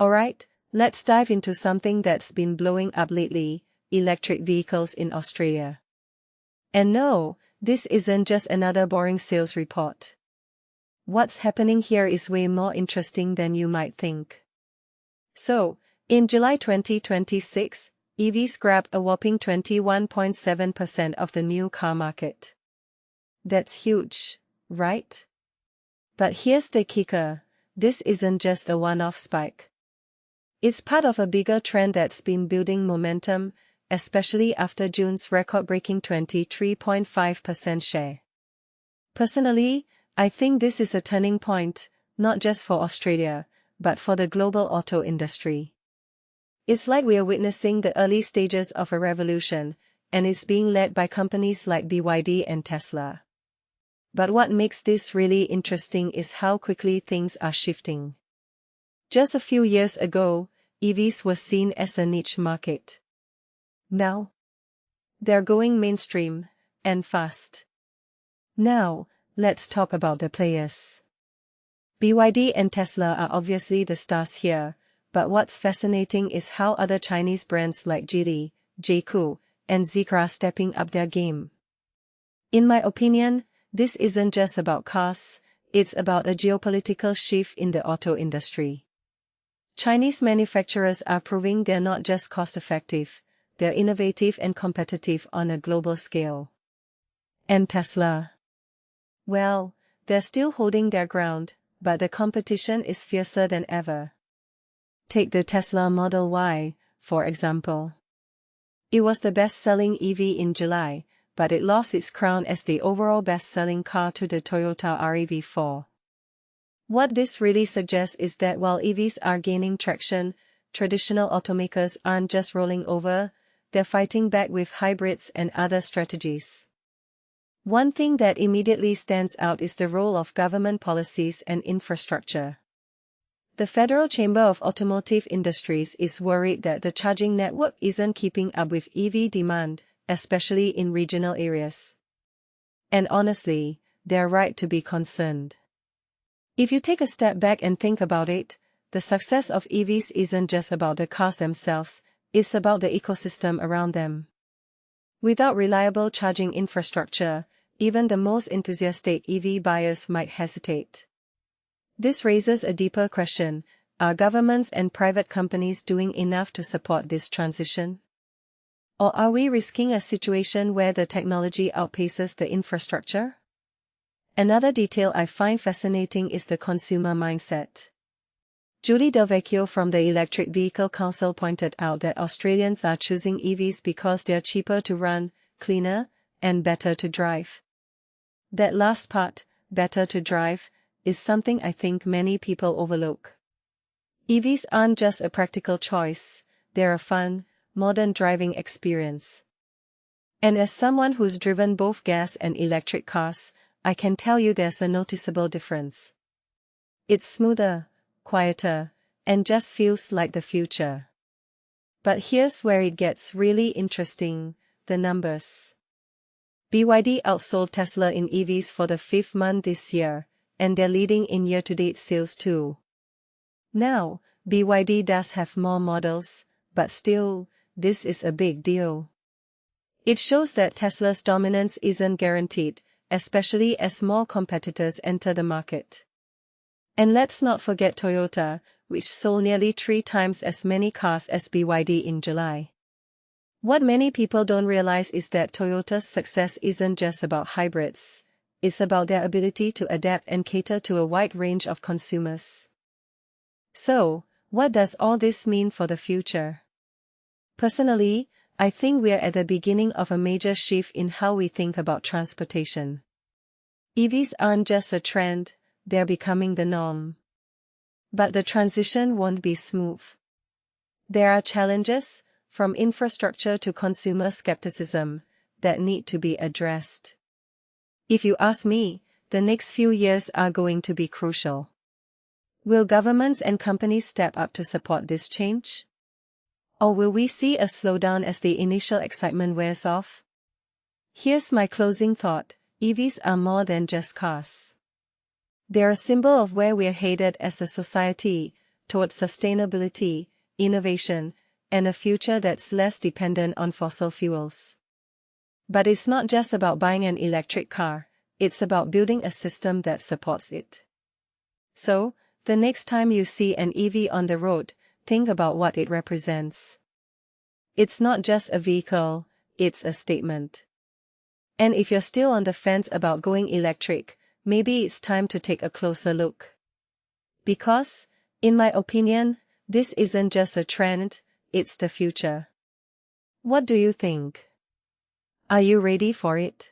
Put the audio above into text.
Alright, let's dive into something that's been blowing up lately: electric vehicles in Australia. And no, this isn't just another boring sales report. What's happening here is way more interesting than you might think. So, in July 2026, EVs grabbed a whopping 21.7% of the new car market. That's huge, right? But here's the kicker: this isn't just a one-off spike. It's part of a bigger trend that's been building momentum, especially after June's record-breaking 23.5% share. Personally, I think this is a turning point, not just for Australia, but for the global auto industry. It's like we're witnessing the early stages of a revolution, and it's being led by companies like BYD and Tesla. But what makes this really interesting is how quickly things are shifting. Just a few years ago, EVs were seen as a niche market. Now, they're going mainstream, and fast. Now, let's talk about the players. BYD and Tesla are obviously the stars here, but what's fascinating is how other Chinese brands like Geely, JAC, and Zeekr are stepping up their game. In my opinion, this isn't just about cars, it's about a geopolitical shift in the auto industry. Chinese manufacturers are proving they're not just cost-effective, they're innovative and competitive on a global scale. And Tesla? Well, they're still holding their ground, but the competition is fiercer than ever. Take the Tesla Model Y, for example. It was the best-selling EV in July, but it lost its crown as the overall best-selling car to the Toyota RAV4. What this really suggests is that while EVs are gaining traction, traditional automakers aren't just rolling over, they're fighting back with hybrids and other strategies. One thing that immediately stands out is the role of government policies and infrastructure. The Federal Chamber of Automotive Industries is worried that the charging network isn't keeping up with EV demand, especially in regional areas. And honestly, they're right to be concerned. If you take a step back and think about it, the success of EVs isn't just about the cars themselves, it's about the ecosystem around them. Without reliable charging infrastructure, even the most enthusiastic EV buyers might hesitate. This raises a deeper question: are governments and private companies doing enough to support this transition? Or are we risking a situation where the technology outpaces the infrastructure? Another detail I find fascinating is the consumer mindset. Julie Delvecchio from the Electric Vehicle Council pointed out that Australians are choosing EVs because they're cheaper to run, cleaner, and better to drive. That last part, better to drive, is something I think many people overlook. EVs aren't just a practical choice, they're a fun, modern driving experience. And as someone who's driven both gas and electric cars, I can tell you there's a noticeable difference. It's smoother, quieter, and just feels like the future. But here's where it gets really interesting: the numbers. BYD outsold Tesla in EVs for the 5th month this year, and they're leading in year-to-date sales too. Now, BYD does have more models, but still, this is a big deal. It shows that Tesla's dominance isn't guaranteed, especially as more competitors enter the market. And let's not forget Toyota, which sold nearly 3 times as many cars as BYD in July. What many people don't realize is that Toyota's success isn't just about hybrids, it's about their ability to adapt and cater to a wide range of consumers. So, what does all this mean for the future? Personally, I think we're at the beginning of a major shift in how we think about transportation. EVs aren't just a trend, they're becoming the norm. But the transition won't be smooth. There are challenges, from infrastructure to consumer skepticism, that need to be addressed. If you ask me, the next few years are going to be crucial. Will governments and companies step up to support this change? Or will we see a slowdown as the initial excitement wears off? Here's my closing thought: EVs are more than just cars. They're a symbol of where we're headed as a society, towards sustainability, innovation, and a future that's less dependent on fossil fuels. But it's not just about buying an electric car, it's about building a system that supports it. So, the next time you see an EV on the road, think about what it represents. It's not just a vehicle, it's a statement. And if you're still on the fence about going electric, maybe it's time to take a closer look. Because, in my opinion, this isn't just a trend, it's the future. What do you think? Are you ready for it?